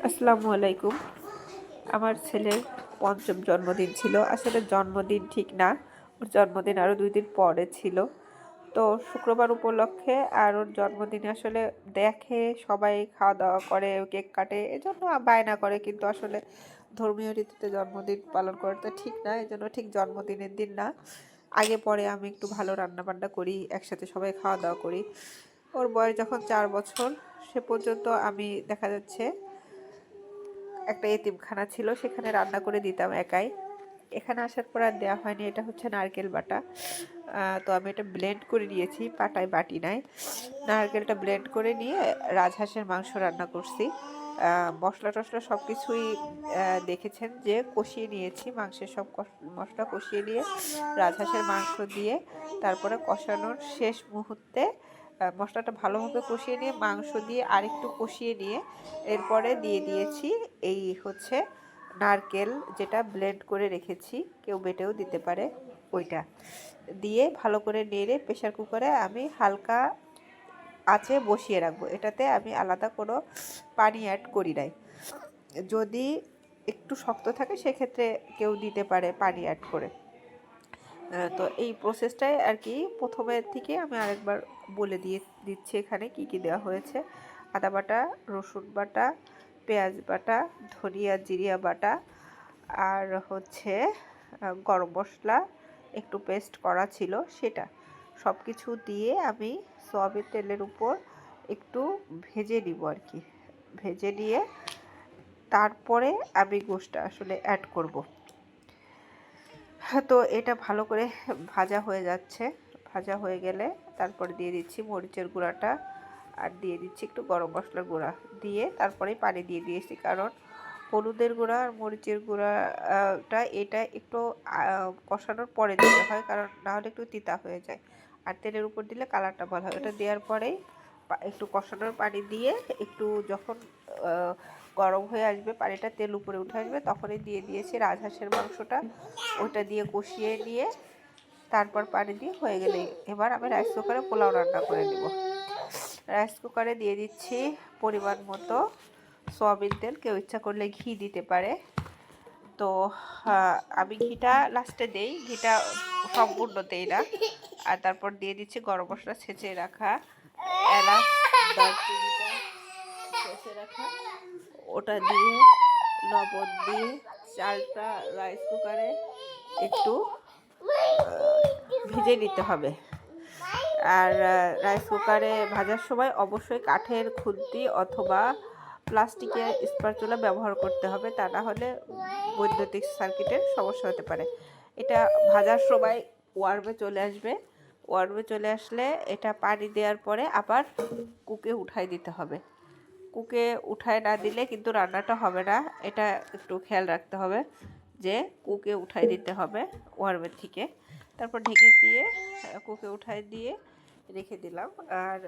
আসসালামু আলাইকুম। আমার ছেলের পঞ্চম জন্মদিন ছিল। আসলে জন্মদিন ঠিক না, ওর জন্মদিন আরও 2 দিন পরে ছিল। তো শুক্রবার উপলক্ষে আর ওর জন্মদিনে আসলে দেখে সবাই খাওয়া দাওয়া করে, কেক কাটে, এজন্য বায়না করে। কিন্তু আসলে ধর্মীয় রীতিতে জন্মদিন পালন করাটা ঠিক না, এজন্য ঠিক জন্মদিনের দিন না, আগে পরে আমি একটু ভালো রান্না বান্না করি, একসাথে সবাই খাওয়া দাওয়া করি। ওর বয়স যখন 4 বছর, সে পর্যন্ত আমি দেখা যাচ্ছে একটা এতিমখানা ছিল, সেখানে রান্না করে দিতাম একাই। এখানে আসার পর আর দেওয়া হয়নি। এটা হচ্ছে নারকেল বাটা। তো আমি এটা ব্লেন্ড করে নিয়েছি, পাটায় বাটি নাই। নারকেলটা ব্লেন্ড করে নিয়ে রাজহাঁসের মাংস রান্না করছি। মশলা টশলা সব কিছুই দেখেছেন যে কষিয়ে নিয়েছি, মাংসের সব মশলা কষিয়ে নিয়ে রাজহাঁসের মাংস দিয়ে তারপরে কষানোর শেষ মুহূর্তে মশলাটা ভালোভাবে কষিয়ে নিয়ে মাংস দিয়ে আরেকটু কষিয়ে নিয়ে এরপরে দিয়ে দিয়েছি এই হচ্ছে নারকেল, যেটা ব্লেন্ড করে রেখেছি, কেউ বেটেও দিতে পারে, ওইটা দিয়ে ভালো করে নেড়ে প্রেশার কুকারে আমি হালকা আঁচে বসিয়ে রাখবো। এটাতে আমি আলাদা কোনো পানি অ্যাড করি নাই। যদি একটু শক্ত থাকে সেক্ষেত্রে কেউ দিতে পারে পানি অ্যাড করে। তো এই প্রসেসটাই আর কি প্রথমের থেকে আমি আরেকবার বলে দিচ্ছি এখানে কি কি দেওয়া হয়েছে। আদা বাটা, রসুন বাটা, পেঁয়াজ বাটা, ধনিয়া জিরিয়া বাটা, আর হচ্ছে গরম মশলা একটু পেস্ট করা ছিল, সেটা সব কিছু দিয়ে আমি সয়াবিন তেলের উপর একটু ভেজে নিব আর কি। ভেজে নিয়ে তারপরে আমি গোশটা আসলে অ্যাড করব। তো এটা ভালো করে ভাজা হয়ে যাচ্ছে। ভাজা হয়ে গেলে তারপরে দিয়ে দিচ্ছি মরিচের গুঁড়াটা, আর দিয়ে দিচ্ছি একটু গরম মশলার গুঁড়া, দিয়ে তারপরে পানি দিয়ে দিয়েছি। কারণ হলুদের গুঁড়া আর মরিচের গুঁড়াটা এটা একটু কষানোর পরে দিতে হয়, কারণ নাহলে একটু তিতা হয়ে যায়। আর তেলের উপর দিলে কালারটা ভালো হয়। এটা দেওয়ার পরেই একটু কষানোর পানি দিয়ে একটু যখন গরম হয়ে আসবে, পানিটা তেল উপরে উঠে আসবে, তখনই দিয়ে দিয়েছি রাজহাঁসের মাংসটা। ওটা দিয়ে কষিয়ে নিয়ে তারপর পানি দিয়ে হয়ে গেলে এবার আমি রাইস কুকারে পোলাও রান্না করে নেব। রাইস কুকারে দিয়ে দিচ্ছি পরিমাণ মতো সয়াবিন তেল, কেউ ইচ্ছা করলে ঘি দিতে পারে। তো আমি ঘিটা লাস্টে দেই, ঘিটা সম্পূর্ণ দেই না। আর তারপর দিয়ে দিচ্ছি গরম মশলা ছেঁচে রাখা, এলাচ, দারচিনিটা ছেঁচে রাখা, ওটা দিয়ে লবণ দিয়ে চালটা রাইস কুকারে একটু ভেজে নিতে হবে। আর রাইস কুকারে ভাজার সময় অবশ্যই কাঠের খুন্তি অথবা প্লাস্টিকের স্প্যাচুলা ব্যবহার করতে হবে, তা না হলে বৈদ্যুতিক সার্কিটের সমস্যা হতে পারে। এটা ভাজার সময় ওয়ার্মে চলে আসবে। ওয়ার্মে চলে আসলে এটা পানি দেওয়ার পরে আবার কুকে উঠাই দিতে হবে। কুকে উঠায় না দিলে কিন্তু রান্নাটা হবে না, এটা একটু খেয়াল রাখতে হবে যে কুকে উঠাই দিতে হবে ওয়ার্মের থেকে। তারপর ঢেকে দিয়ে কুকে উঠাই দিয়ে রেখে দিলাম। আর